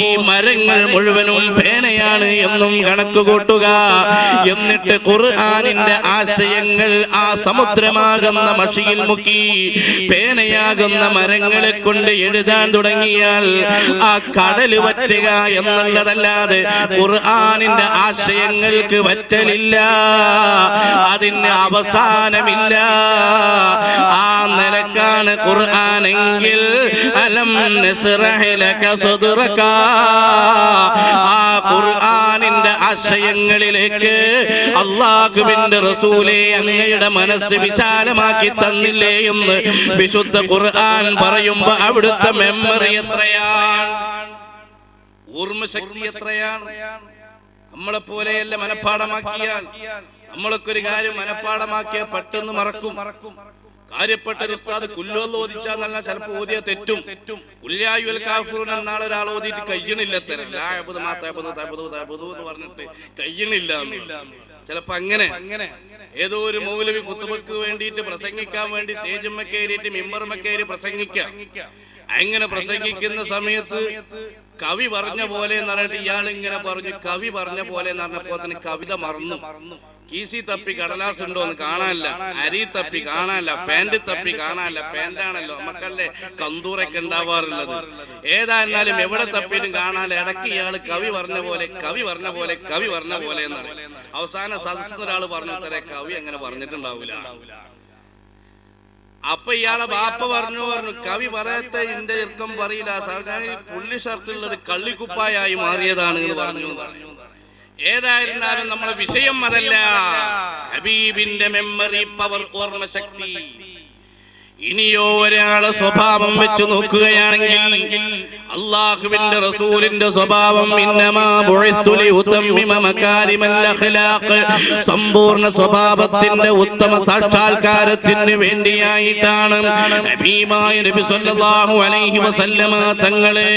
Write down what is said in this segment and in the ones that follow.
ഈ മരങ്ങൾ മുഴുവനും പേനയാണ് എന്നും കണക്ക് കൂട്ടുക. എന്നിട്ട് ഖുർആനിന്റെ ആശയങ്ങൾ ആ സമുദ്രമാകുന്ന മഷിയിൽ മുക്കി പേനയാകുന്ന മരങ്ങളെ കൊണ്ട് എഴുതാൻ തുടങ്ങിയാൽ ആ കടല് വറ്റുക എന്നുള്ളതല്ലാതെ ഖുർആനിന്റെ ആശയങ്ങൾക്ക് വറ്റലില്ല, അതിന് അവസാനമില്ല. ആ നിലക്കാണ് ഖുർആനെങ്കിൽ അലം നസ്റഹ് ലക സദ്റക, ആ ഖുർആനിന്റെ ആശയങ്ങളിലേക്ക് അല്ലാഹുവിന്റെ റസൂലേ അങ്ങയുടെ മനസ്സ് വിശാലമാക്കി തന്നില്ലേ എന്ന് വിശുദ്ധ ഖുർആൻ പറയുമ്പോ അവിടുത്തെ മെമ്മറി എത്രയാണ്, ഓർമ്മശക്തി എത്രയാണ്. നമ്മളെ പോലെയല്ല മനഃപ്പാടമാക്കിയാൽ, നമ്മളൊക്കെ ഒരു കാര്യം മനഃപ്പാടമാക്കിയാൽ പെട്ടെന്ന് മറക്കും. കാര്യപ്പെട്ട ഒരു ഉസ്താദ് കുല്ലുവെന്ന് ഓദിച്ചാൽ നല്ല ചിലപ്പോ ഓതിയ തെറ്റും. കുല്യായുൽ കാഫിറൂൻ എന്നാൾ ഒരാൾ ഓതിയിട്ട് കഴിയണില്ല, എന്ന് പറഞ്ഞിട്ട് കഴിയണില്ല. ചിലപ്പോ അങ്ങനെ ഏതോ ഒരു മൗലവി കുത്തുബക്ക് വേണ്ടിയിട്ട് പ്രസംഗിക്കാൻ വേണ്ടി സ്റ്റേജുമ്മ കയറിയിട്ട് മിമ്പറുമ്മ കയറി പ്രസംഗിക്കാം. അങ്ങനെ പ്രസംഗിക്കുന്ന സമയത്ത് കവി പറഞ്ഞ പോലെ എന്ന് പറഞ്ഞിട്ട് ഇയാൾ ഇങ്ങനെ പറഞ്ഞു, കവി പറഞ്ഞ പോലെ എന്ന് പറഞ്ഞപ്പോ തന്നെ കവിത മറന്നു. കീസി തപ്പി കടലാസ് ഉണ്ടോ എന്ന് കാണാനില്ല, അരി തപ്പി കാണാനില്ല, പാന്റ് തപ്പി കാണാനില്ല. പാന്റാണല്ലോ നമുക്കല്ലേ കന്തൂറൊക്കെ ഉണ്ടാവാറുള്ളത്. ഏതായിരുന്നാലും എവിടെ തപ്പിയിട്ടും കാണാനില്ല. ഇടയ്ക്ക് ഇയാൾ കവി പറഞ്ഞ പോലെ എന്നാണ്. അവസാന സദസ്സിൽ ഒരാൾ പറഞ്ഞു തരേ കവി അങ്ങനെ പറഞ്ഞിട്ടുണ്ടാവില്ല. അപ്പൊ ഇയാളെ ബാപ്പ പറഞ്ഞു കവി പറയത്തെ എന്റെ ചെറുക്കം പറയില്ല, പുള്ളി ഷർട്ടുള്ളത് കള്ളിക്കുപ്പായായി മാറിയതാണ് എന്ന് പറഞ്ഞു. ഏതായിരുന്നാലും നമ്മളെ വിഷയം അതല്ല, ഹബീബിന്റെ മെമ്മറി പവർ, ഓർമ്മശക്തി. ഇനിയോ ഒരാളെ സ്വഭാവം വെച്ച് നോക്കുകയാണെങ്കിൽ അല്ലാഹുവിന്റെ റസൂലിന്റെ സ്വഭാവം ഇന്നമാ ബുഇസ്തു ലിഉതമ്മിമ മകാരിമൽ അഖ്ലാഖ്, സമ്പൂർണ്ണ സ്വഭാവത്തിന്റെ ഉത്തമ സാക്ഷാത്കാരത്തിന് വേണ്ടിയായിട്ടാണ് ഹബീബായ നബി സല്ലല്ലാഹു അലൈഹി വസല്ലമ തങ്ങളെ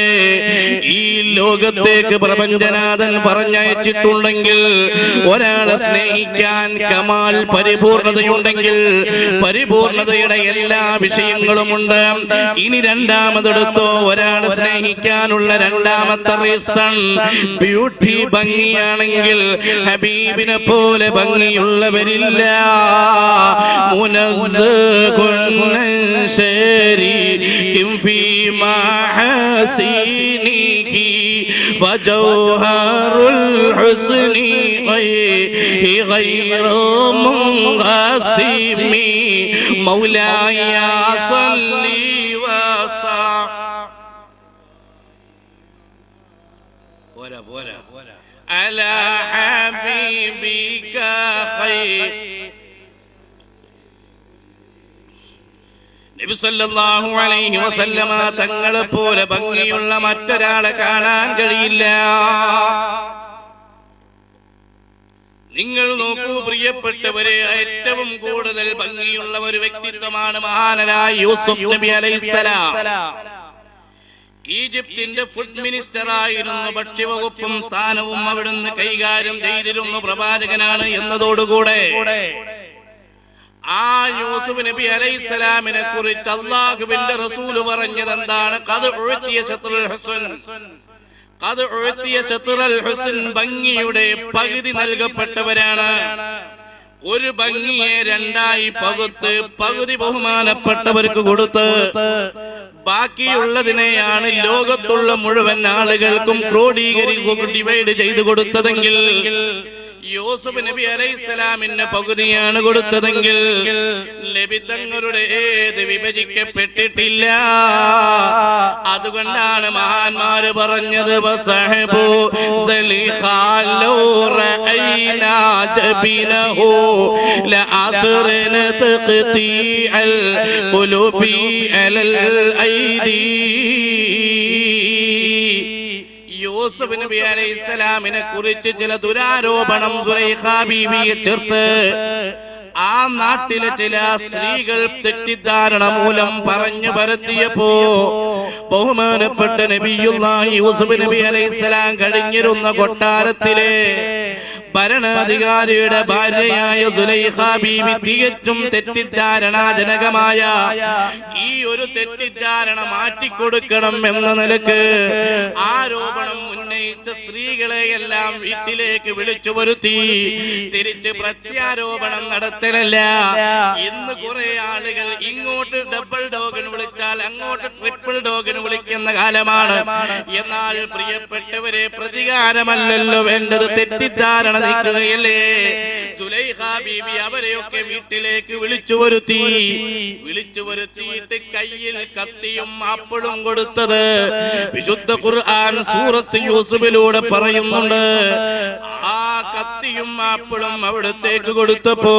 ഈ ലോകത്തേക്ക് പ്രപഞ്ചനാഥൻ പറഞ്ഞയച്ചിട്ടുണ്ടെങ്കിൽ ഒരാളെ സ്നേഹിക്കാൻ കമാൽ പരിപൂർണതയുണ്ടെങ്കിൽ പരിപൂർണതയുടെ എല്ലാ വിഷയങ്ങളുമുണ്ട്. ഇനി രണ്ടാമതെടുത്തോ ഒരാളെ സ്നേഹിക്കാനുള്ള രണ്ടാമത്തെ റീസൺ ബ്യൂട്ടി, ഭംഗിയാണെങ്കിൽ ഹബീബിനെ പോലെ ഭംഗിയുള്ളവരില്ല. മുനസ്സഖുൻ ശരീകിൻ ഫീ മഹസിനിഹി വജൗഹറുൽ ഹുസ്നി ഗൈറു മുൻഖസിമി മൗലായ സല്ലി വസല്ലം. പോരാ അലാ ഹബീബിക ഖൈർ. നബി സല്ലല്ലാഹു അലൈഹി വസല്ലമ തങ്ങളെ പോലെ ഭംഗിയുള്ള മറ്റൊരാളെ കാണാൻ കഴിയില്ല. നിങ്ങൾ നോക്കൂ പ്രിയപ്പെട്ടവരെ, ഏറ്റവും കൂടുതൽ ഭംഗിയുള്ള ഒരു വ്യക്തിത്വമാണ് മഹാനായ യൂസുഫ് നബി അലൈഹിസ്സലാം. ഈജിപ്തിന്റെ ഫുഡ് മിനിസ്റ്റർ ആയിരുന്നു. ഭക്ഷ്യവകുപ്പും സ്ഥാനവും അവിടുന്ന് കൈകാര്യം ചെയ്തിരുന്ന പ്രവാചകനാണ് എന്നതോടുകൂടെ ആ യൂസുഫ് നബി അലൈഹിസ്സലാമിനെ കുറിച്ച് അല്ലാഹുവിന്റെ റസൂൽ പറഞ്ഞത് എന്താണ്? ഖദ് ഉഅതിയ ശത്റുൽ ഹുസ്ൻ, ഖദ് ഉഅതിയ ശത്റുൽ ഹുസ്ൻ, ഭംഗിയുടെ പകുതി നൽകപ്പെട്ടവരാണ്. ഒരു ഭംഗിയെ രണ്ടായി പകുത്ത് പകുതി ബഹുമാനപ്പെട്ടവർക്ക് കൊടുത്ത് ബാക്കിയുള്ളതിനെയാണ് ലോകത്തുള്ള മുഴുവൻ ആളുകൾക്കും ഡിവൈഡ് ചെയ്തു കൊടുത്തതെങ്കിൽ യൂസുഫ് നബി അലൈഹിസ്സലാമിന് പകുതിയാണ് കൊടുത്തതെങ്കിൽ നബി തങ്ങളുടെ ഏത് വിഭജിക്കപ്പെട്ടിട്ടില്ല. അതുകൊണ്ടാണ് മഹാന്മാര് പറഞ്ഞത് വസഹബു സലിഖാലു റഅയ്നാ ജബിനഹു ലഅഖറന തഖതിഅൽ ഖുലൂബി അലൽ ഐദി. യൂസുഫ് നബി അലൈഹിസ്സലാമിനെ കുറിച്ച് ചില ദുരാരോപണം സുലൈഖ ബീവിയെ ചേർത്ത് ആ നാട്ടിലെ ചില സ്ത്രീകൾ തെറ്റിദ്ധാരണ മൂലം പറഞ്ഞു പരത്തിയപ്പോ ബഹുമാനപ്പെട്ട നബിയുള്ളാഹി യൂസുഫ് നബി അലൈഹിസ്സലാം കഴിഞ്ഞിരുന്ന കൊട്ടാരത്തിലെ ഭരണാധികാരിയുടെ ഭാര്യയായ സുലൈഖ ബീവി തികച്ചും തെറ്റിദ്ധാരണാജനകമായ ഈ ഒരു തെറ്റിദ്ധാരണ മാറ്റിക്കൊടുക്കണം എന്ന നിലക്ക് ആരോപണം ഉന്നയിച്ച സ്ത്രീകളെയെല്ലാം വീട്ടിലേക്ക് വിളിച്ചു വരുത്തി. തിരിച്ച് പ്രത്യാരോപണം നടത്തലല്ല. ഇന്ന് കുറെ ആളുകൾ ഇങ്ങോട്ട് ഡബിൾ ഡോഗിന് വിളിച്ചാൽ അങ്ങോട്ട് ട്രിപ്പിൾ ഡോഗിന് വിളിക്കുന്ന കാലമാണ്. എന്നാൽ പ്രിയപ്പെട്ടവരെ, പ്രതികാരമല്ലല്ലോ വേണ്ടത്, തെറ്റിദ്ധാരണ നീക്കുകയല്ലേ. സുലൈഖ ബീവി അവരെയൊക്കെ വീട്ടിലേക്ക് വിളിച്ചു വരുത്തിയിട്ട് കയ്യിൽ കത്തിയും ആപ്പിളും കൊടുത്തത് വിശുദ്ധ ഖുർആൻ സൂറത്ത് യൂസുഫിലൂടെ പറയുന്നുണ്ട്. ആ കത്തിയും ആപ്പിളും അവിടത്തേക്ക് കൊടുത്തപ്പോ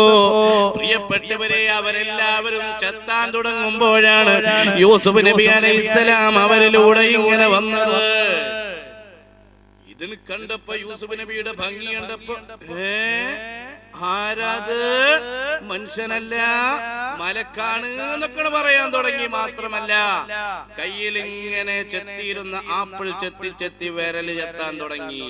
പ്രിയപ്പെട്ടവരെ, അവരെല്ലാവരും ചെത്താൻ തുടങ്ങുമ്പോഴാണ് യൂസുഫ് നബി അലൈഹിസ്സലാം അവരിലൂടെ ഇങ്ങനെ വന്നത്. ഇതിന് കണ്ടപ്പോ യൂസുഫ് നബിയുടെ ഭംഗി കണ്ടപ്പോ ആരാത്, മനുഷ്യനല്ല മലക്കാണ് എന്നൊക്കെ പറയാൻ തുടങ്ങി. മാത്രമല്ല കയ്യിൽ ഇങ്ങനെ ചെത്തിയിരുന്ന ആപ്പിൾ ചെത്തി വിരല് ചെത്താൻ തുടങ്ങി.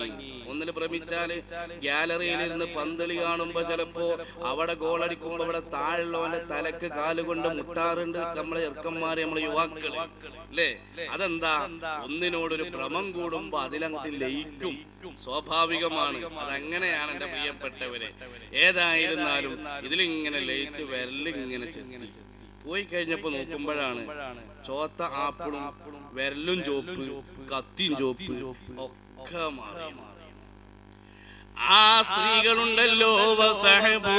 ഒന്നിന് ഭ്രമിച്ചാല് ഗ്യാലറിയിലിരുന്ന് പന്തളി കാണുമ്പോ ചിലപ്പോ അവിടെ ഗോളടിക്കുമ്പോ അവിടെ താഴുള്ളവന്റെ തലക്ക് കാലുകൊണ്ട് മുട്ടാറുണ്ട് നമ്മളെ ചെറുക്കന്മാര്, നമ്മളെ യുവാക്കള് അല്ലേ. അതെന്താ, ഒന്നിനോടൊരു ഭ്രമം കൂടുമ്പോ അതിലങ്ങോട്ട് ലയിക്കും, സ്വാഭാവികമാണ്. അതങ്ങനെയാണ് എന്റെ പ്രിയപ്പെട്ടവരെ. ഏതായിരുന്നാലും ഇതിലിങ്ങനെ ലയിച്ച് വിരലിങ്ങനെ ചെത്തി പോയി കഴിഞ്ഞപ്പോ നോക്കുമ്പോഴാണ് ചോത്ത ആപ്പിളും വിരലും ചോപ്പ് കത്തിയും ചോപ്പ് ഒക്കെ മാറി. ആ സ്ത്രീകളുണ്ടല്ലോ വസഹബു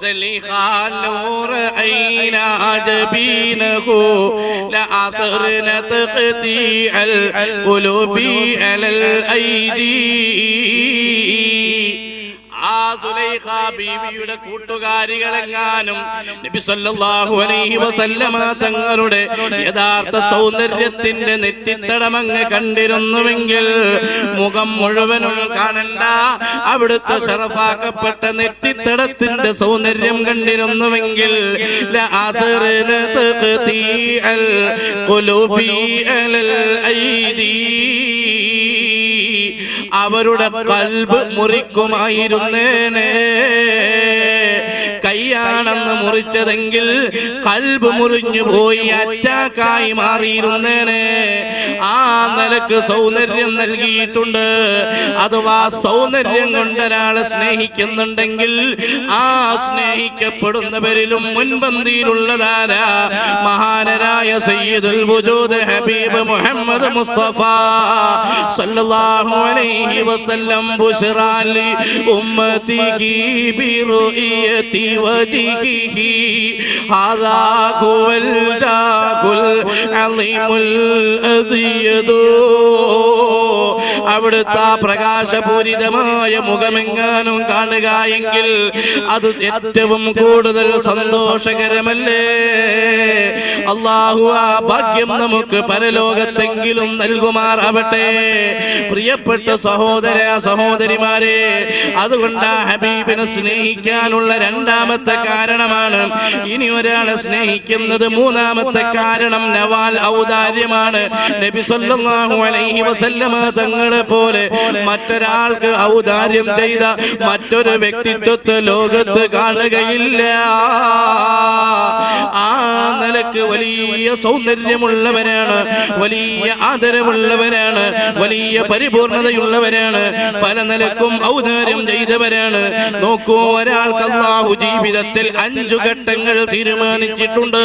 സലിഖാലൂറ ഐനാജബീനഹു ലഅതർന തഖതീഅൽ ഖുലൂബി അലൽ ഐദി. ആ സുലൈഖ ബീവിയുടെ കൂട്ടുകാരികളെങ്ങാനും നബി സല്ലല്ലാഹു അലൈഹി വസല്ലമ തങ്ങളുടെ യഥാർത്ഥ സൗന്ദര്യത്തിന്റെ നെറ്റിത്തടമങ്ങ് കണ്ടിരുന്നുവെങ്കിൽ മുഖം മുഴുവനും കാണണ്ട, അവിടുത്തെ ശറഫാക്കപ്പെട്ട നെറ്റിത്തടത്തിന്റെ സൗന്ദര്യം കണ്ടിരുന്നുവെങ്കിൽ ലഅദർന തഖതീഅൽ ഖുലൂബി അലൽ ഐദി, അവരുടെ കൽബ് മുറിക്കുമായിരുന്നേനെ. കൈയാണെന്ന് മുറിച്ചതെങ്കിൽ കൽബ് മുറിഞ്ഞു പോയി അറ്റാക്കായി മാറിയിരുന്നേനെ. ആ നിലക്ക് സൗന്ദര്യം നൽകിയിട്ടുണ്ട്. അഥവാ സൗന്ദര്യം കൊണ്ടൊരാളെ സ്നേഹിക്കുന്നുണ്ടെങ്കിൽ ആ സ്നേഹിക്കപ്പെടുന്നവരിലും മുൻപന്തിയിലുള്ളതാരാ? മഹാനരായ സയ്യിദുൽ വജൂദ് ഹബീബ് മുഹമ്മദ് മുസ്തഫ സല്ലല്ലാഹു അലൈഹി വസല്ലം ബുശ്റാ ലി ഉമ്മതിഹി ബിറുഇയതി വജ്ഹിഹി ഹാദാ ഹുവൽ ജാഹുൽ അളീമുൽ അസിയദു. അവിടുത്തെ പ്രകാശപൂരിതമായ മുഖമെങ്ങാനും കാണുക എങ്കിൽ അത് ഏറ്റവും കൂടുതൽ സന്തോഷകരമല്ലേ? അല്ലാഹു ആ ഭാഗ്യം നമുക്ക് പരലോകത്തെങ്കിലും നൽകുമാറാവട്ടെ. പ്രിയപ്പെട്ട സഹോദര സഹോദരിമാരെ, അതുകൊണ്ട് ഹബീബിനെ സ്നേഹിക്കാനുള്ള രണ്ടാമത്തെ കാരണമാണ്. ഇനി ഒരാളെ സ്നേഹിക്കുന്നത് മൂന്നാമത്തെ കാരണം നവാൽ ഔദാര്യമാണ്. നബി സല്ലല്ലാഹു അലൈഹി വസല്ലമ തങ്ങളെ പോലെ മറ്റൊരാൾക്ക് ഔദാര്യം ചെയ്ത മറ്റൊരു വ്യക്തിത്വത്തെ ലോകത്ത് കാണുകയില്ല. ആ നിലക്ക് വലിയ സൗന്ദര്യമുള്ളവരാണ്, വലിയ ആദരവുള്ളവരാണ്, വലിയ പരിപൂർണതയുള്ളവരാണ്, പല നിലക്കും ഔദാര്യം ചെയ്തവരാണ്. നോക്കൂ, ഒരാൾക്ക് അല്ലാഹു ജീവിതത്തിൽ 5 ഘട്ടങ്ങൾ തീരുമാനിച്ചിട്ടുണ്ട്.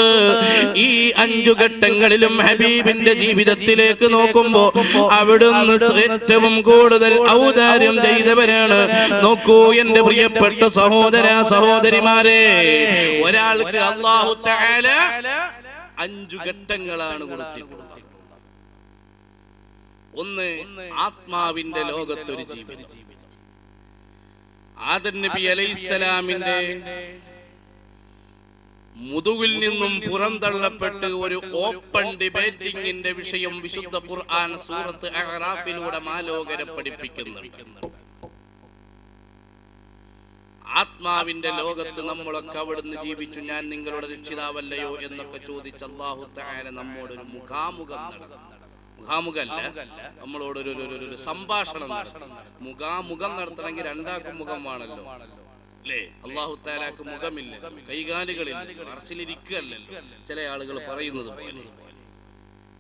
ഈ 5 ഘട്ടങ്ങളിലും ഹബീബിന്റെ ജീവിതത്തിലേക്ക് നോക്കുമ്പോ അവിടുന്ന് ഏറ്റവും കൂടുതൽ ഔദാര്യം ചെയ്തവരാണ്. നോക്കൂ എന്റെ പ്രിയപ്പെട്ട സഹോദര സഹോദരിമാരെ, ഒരാൾക്ക് അല്ലാഹു തആല 5 ഘട്ടങ്ങളാണ് കൊടുത്തിട്ടുള്ളത്. ഒന്ന്, ആത്മാവിന്റെ ലോകത്തൊരു ജീവിതം. ആദം നബി അലൈഹിസ്സലാമിന്റെ മുതുകിൽ നിന്നും പുറന്തള്ളപ്പെട്ട് ഒരു ഓപ്പൺ ഡിബേറ്റിംഗിന്റെ വിഷയം വിശുദ്ധ ഖുർആൻ സൂറത്ത് അഅറാഫിലൂടെ മാലോകരെ പഠിപ്പിക്കുന്നുണ്ട്. ആത്മാവിന്റെ ലോകത്ത് നമ്മളൊക്കെ അവിടുന്ന് ജീവിച്ചു. ഞാൻ നിങ്ങളുടെ രക്ഷിതാവല്ലയോ എന്നൊക്കെ ചോദിച്ച് അല്ലാഹു തആല നമ്മോടൊരു മുഖാമുഖം നടന്നു. മുഖാമുഖല്ല, നമ്മളോട് ഒരു സംഭാഷണം നടത്തി. മുഖാമുഖം നടത്തണമെങ്കിൽ രണ്ടാക്കും മുഖമാണല്ലോ അല്ലേ? അല്ലാഹു തആലാക്ക് മുഖമില്ല, കൈകാലുകളില്ല, മറച്ചിലിരിക്കുകയല്ലല്ലോ ചില ആളുകൾ പറയുന്നത് പോലെ.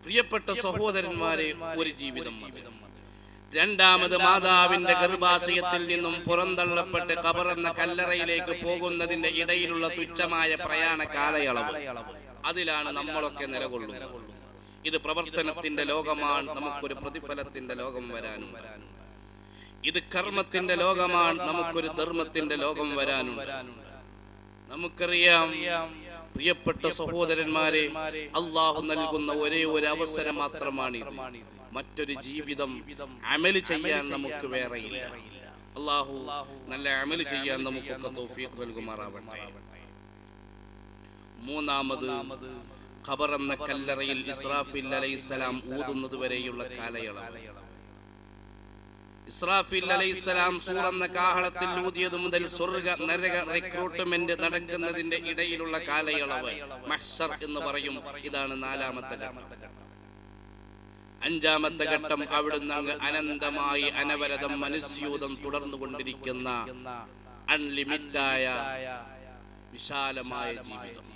പ്രിയപ്പെട്ട സഹോദരന്മാരെ, ഒരു ജീവിതം മതി. രണ്ടാമത് മാതാവിന്റെ ഗർഭാശയത്തിൽ നിന്നും പുറന്തള്ളപ്പെട്ട് ഖബർ എന്ന കല്ലറയിലേക്ക് പോകുന്നതിന്റെ ഇടയിലുള്ള തുച്ഛമായ പ്രയാണ കാലയളവ്, അതിലാണ് നമ്മളൊക്കെ നിലകൊള്ളുന്നത്. ഇത് പ്രവർത്തനത്തിന്റെ ലോകമാണ്, നമുക്കൊരു പ്രതിഫലത്തിന്റെ ലോകം വരാനും. ഇത് കർമ്മത്തിന്റെ ലോകമാണ്, നമുക്കൊരു ധർമ്മത്തിന്റെ ലോകം വരാനും. നമുക്കറിയാം പ്രിയപ്പെട്ട സഹോദരന്മാരെ, അള്ളാഹു നൽകുന്ന ഒരേ ഒരു അവസരം മാത്രമാണിത്. മറ്റൊരു ജീവിതം അമല് ചെയ്യാൻ നമുക്ക് വേറെയില്ല. അള്ളാഹു നല്ല അമല് ചെയ്യാൻ നമുക്കൊക്കെ തൗഫീഖ് നൽകുമാറാവട്ടെ. മൂന്നാമത്, ഖബർ എന്ന കല്ലറയിൽ ഇസ്രാഫീൽ അലൈഹിസ്സലാം ഊതുന്നത് വരെയുള്ള കാലയളവ്. ഇസ്രാഫീൽ അലൈഹിസ്സലാം സൂർ എന്ന കാഹളത്തിൽ ഊതിയത് മുതൽ സ്വർഗ നരക റിക്രൂട്ട്മെന്റ് നടക്കുന്നതിന്റെ ഇടയിലുള്ള കാലയളവ് മഹ്ശർ എന്ന് പറയും. ഇതാണ് നാലാമത്തെ ഘട്ടം. അഞ്ചാമത്തെ ഘട്ടം, അവിടുന്ന് അങ്ങ് അനന്തമായി അനവരതം മനുസ്യൂതം തുടർന്നുകൊണ്ടിരിക്കുന്ന അൺലിമിറ്റായ വിശാലമായ ജീവിതം.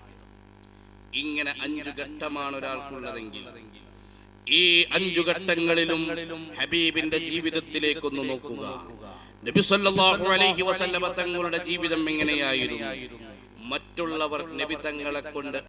ഇങ്ങനെ 5 ഘട്ടമാണ് ഒരാൾക്കുള്ളതെങ്കിൽ, ഈ 5 ഘട്ടങ്ങളിലും ഹബീബിന്റെ ജീവിതത്തിലേക്കൊന്ന് നോക്കുക. നബി സല്ലല്ലാഹു അലൈഹി വസല്ലമ തങ്ങളുടെ ജീവിതം എങ്ങനെയായിരുന്നു? മറ്റുള്ളവർ നബി തങ്ങളെ കൊണ്ട്